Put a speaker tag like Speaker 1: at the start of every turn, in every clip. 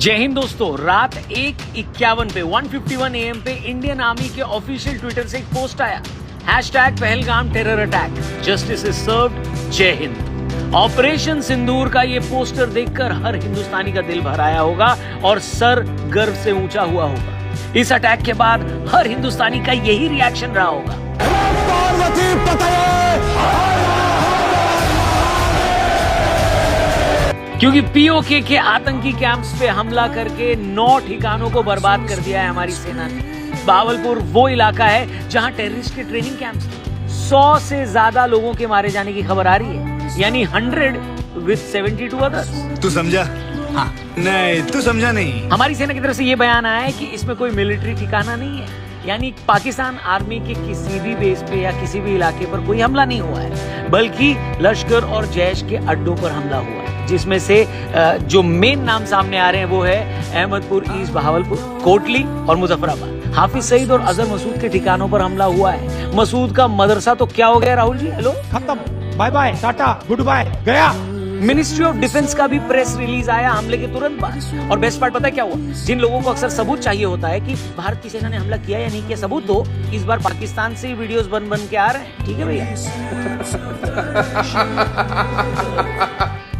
Speaker 1: जय हिंद दोस्तों, रात 1:51 पे 1:51 AM पे इंडियन आर्मी के ऑफिशियल ट्विटर से एक पोस्ट आया, #Pahalgam terror attack, justice is served, जय हिंद। ऑपरेशन सिंदूर का ये पोस्टर देखकर हर हिंदुस्तानी का दिल भर आया होगा और सर गर्व से ऊंचा हुआ होगा। इस अटैक के बाद हर हिंदुस्तानी का यही रिएक्शन रहा होगा। क्योंकि पीओके के आतंकी कैंप्स पे हमला करके 9 ठिकानों को बर्बाद कर दिया है हमारी सेना ने। बावलपुर वो इलाका है जहां टेररिस्ट के ट्रेनिंग कैंप्स थे। 100 से ज्यादा लोगों के मारे जाने की खबर आ रही है, यानी 100 विद 72 अदर्स।
Speaker 2: तू समझा?
Speaker 1: हाँ।
Speaker 2: नहीं, तू समझा नहीं।
Speaker 1: हमारी सेना की तरफ से ये बयान आया है कि इसमें कोई मिलिट्री ठिकाना नहीं है, यानी पाकिस्तान आर्मी के किसी भी बेस पे या किसी भी इलाके पर कोई हमला नहीं हुआ है, बल्कि लश्कर और जैश के अड्डों पर हमला हुआ है, जिसमें से जो मेन नाम सामने आ रहे हैं वो है अहमदपुर ईस्ट, बहावलपुर, कोटली और मुजफ्फराबाद। हाफिज सईद और अजहर मसूद के ठिकानों पर हमला हुआ है। मसूद का मदरसा तो क्या हो गया राहुल जी? हेलो,
Speaker 3: खत्म, बाय बाय, टाटा, गुड बाय, गया।
Speaker 1: मिनिस्ट्री ऑफ डिफेंस का भी प्रेस रिलीज आया हमले के तुरंत बाद। और बेस्ट पार्ट पता है क्या हुआ? जिन लोगों को अक्सर सबूत चाहिए होता है कि भारत की सेना ने हमला किया या नहीं किया, सबूत दो, इस बार पाकिस्तान से वीडियोस बन के आ रहे हैं। ठीक है भैया।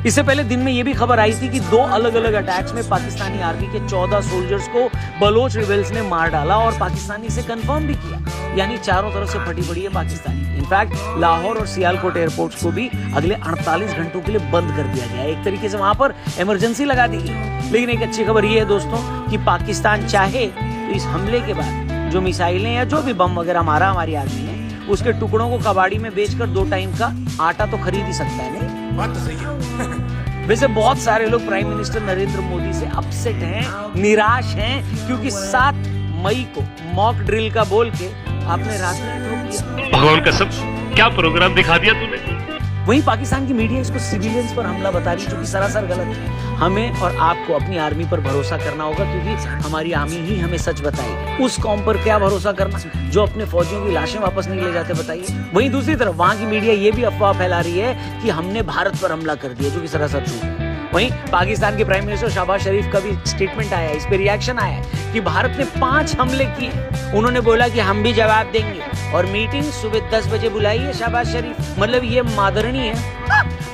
Speaker 1: इससे पहले दिन में यह भी खबर आई थी कि 2 अलग अलग अटैक्स में पाकिस्तानी आर्मी के 14 सोल्जर्स को बलोच रिबेल्स ने मार डाला और पाकिस्तानी इसे कंफर्म भी किया, यानी चारों तरफ से फटी पड़ी है पाकिस्तानी। इनफैक्ट लाहौर और सियालकोट एयरपोर्ट्स को भी अगले 48 घंटों के लिए बंद कर दिया गया है। एक तरीके से वहां पर इमरजेंसी लगा दी गई। लेकिन एक अच्छी खबर यह है दोस्तों कि पाकिस्तान चाहे तो इस हमले के बाद जो मिसाइलें या जो भी बम वगैरह मारा हमारी आर्मी ने, उसके टुकड़ों को कबाड़ी में बेचकर 2 टाइम का आटा तो खरीद ही सकता है। नहीं,
Speaker 2: बात तो सही है।
Speaker 1: वैसे बहुत सारे लोग प्राइम मिनिस्टर नरेंद्र मोदी से अपसेट हैं, निराश हैं, क्योंकि 7 मई को मॉक ड्रिल का बोल के आपने रात में रोक दिया।
Speaker 4: भगवान कसम, क्या प्रोग्राम दिखा दिया तूने।
Speaker 1: वहीं पाकिस्तान की मीडिया इसको सिविलियंस पर हमला बता रही है, जो कि सरासर गलत है। हमें और आपको अपनी आर्मी पर भरोसा करना होगा, क्योंकि हमारी आर्मी ही हमें सच बताएगी। उस कौम पर क्या भरोसा करना जो अपने फौजियों की लाशें वापस नहीं ले जाते, बताइए। वहीं दूसरी तरफ वहां की मीडिया ये भी अफवाह फैला रही है कि हमने भारत पर हमला कर दिया, जो कि सरासर झूठ है। वहीं पाकिस्तान के प्राइम मिनिस्टर शहबाज शरीफ का भी स्टेटमेंट आया है, इस पे रिएक्शन आया है कि भारत ने 5 हमले किए। उन्होंने बोला कि हम भी जवाब देंगे और मीटिंग सुबह 10 बजे बुलाई है शहबाज शरीफ। मतलब ये मादरनी है।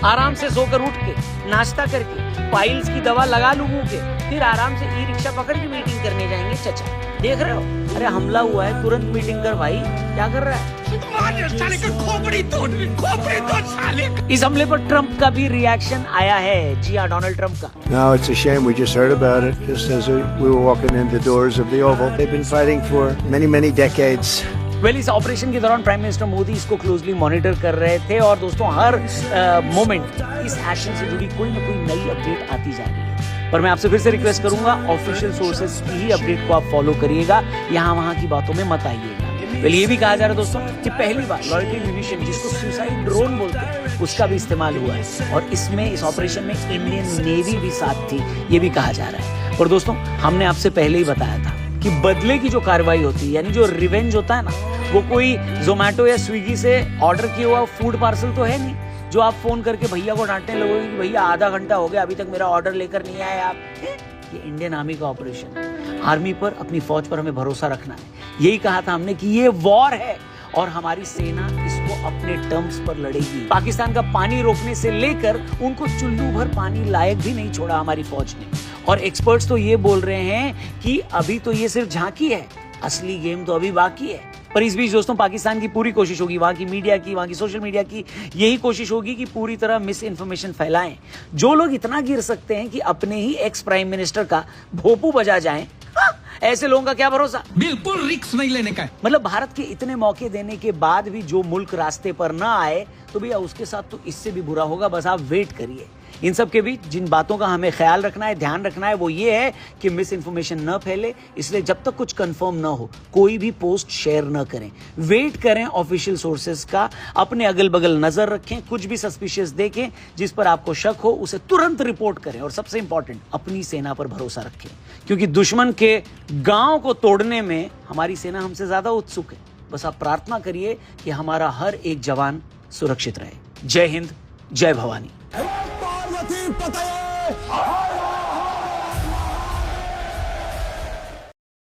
Speaker 1: आराम से सोकर उठ के, नाश्ता करके, पाइल्स की दवा लगा लूं मुंह के, फिर आराम से ई-रिक्शा पकड़ के मीटिंग करने जाएंगे। चचा देख रहे हो? अरे हमला हुआ है, तुरंत मीटिंग कर भाई, क्या कर रहा है? इस हमले पर ट्रंप का भी रिएक्शन आया है। जी हाँ, डोनाल्ड ट्रंप का।
Speaker 5: No, it's a shame. We just heard about it just as we were walking in the doors of the Oval. They've been fighting for many, many decades.
Speaker 1: Well, इस operation के दौरान prime minister Modi इसको closely monitor कर रहे थे और दोस्तों हर moment इस एक्शन से जुड़ी कोई ना कोई नई अपडेट आती जा रही है। पर मैं आपसे फिर से रिक्वेस्ट करूंगा, ऑफिशियल सोर्सेज की ही अपडेट को आप फॉलो करिएगा, यहाँ वहां की बातों में मत आइएगा। वेल, ये भी कहा जा रहा है दोस्तों कि पहली बार लॉयल्टी म्यूनिशन, जिसको सुसाइड ड्रोन बोलते हैं, उसका भी इस्तेमाल हुआ है और इसमें इस ऑपरेशन में इंडियन नेवी भी साथ थी, ये भी कहा जा रहा है। और दोस्तों हमने आपसे पहले ही बताया था कि बदले की जो कार्रवाई होती है, यानी जो रिवेंज होता है ना, वो कोई जोमेटो या स्विगी से ऑर्डर किया हुआ फूड पार्सल तो है नहीं, जो आप फोन करके भैया को डांटने लगोगे कि भैया आधा घंटा हो गया अभी तक मेरा ऑर्डर लेकर नहीं आए आप। ये इंडियन आर्मी का ऑपरेशन है। आर्मी पर, अपनी फौज पर हमें भरोसा रखना है। यही कहा था हमने कि ये वॉर है और हमारी सेना इसको अपने टर्म्स पर लड़ेगी। पाकिस्तान का पानी रोकने से लेकर उनको चुल्लू भर पानी लायक भी नहीं छोड़ा हमारी फौज ने। और एक्सपर्ट्स तो ये बोल रहे हैं कि अभी तो ये सिर्फ झांकी है, असली गेम तो अभी बाकी है। पर इस बीच दोस्तों पाकिस्तान की पूरी कोशिश होगी, वहां की मीडिया की, वहां की सोशल मीडिया की यही कोशिश होगी कि पूरी तरह मिस इन्फॉर्मेशन फैलाएं। जो लोग इतना गिर सकते हैं कि अपने ही एक्स प्राइम मिनिस्टर का भोपू बजा जाएं, ऐसे लोगों का क्या भरोसा?
Speaker 3: बिल्कुल रिस्क नहीं लेने का।
Speaker 1: मतलब भारत के इतने मौके देने के बाद भी जो मुल्क रास्ते पर ना आए, तो भैया उसके साथ तो इससे भी बुरा होगा। बस आप वेट करिए। इन सब के बीच जिन बातों का हमें ख्याल रखना है, ध्यान रखना है, वो ये है कि मिस इन्फॉर्मेशन न फैले। इसलिए जब तक कुछ कंफर्म ना हो, कोई भी पोस्ट शेयर न करें। वेट करें ऑफिशियल सोर्सेज का, अपने अगल बगल नजर रखें, कुछ भी सस्पिशियस देखें जिस पर आपको शक हो उसे तुरंत रिपोर्ट करें। और सबसे इंपॉर्टेंट, अपनी सेना पर भरोसा रखें, क्योंकि दुश्मन के गांव को तोड़ने में हमारी सेना हमसे ज्यादा उत्सुक है। बस आप प्रार्थना करिए कि हमारा हर एक जवान सुरक्षित रहे। जय हिंद, जय भवानी।
Speaker 2: पार्वती पतये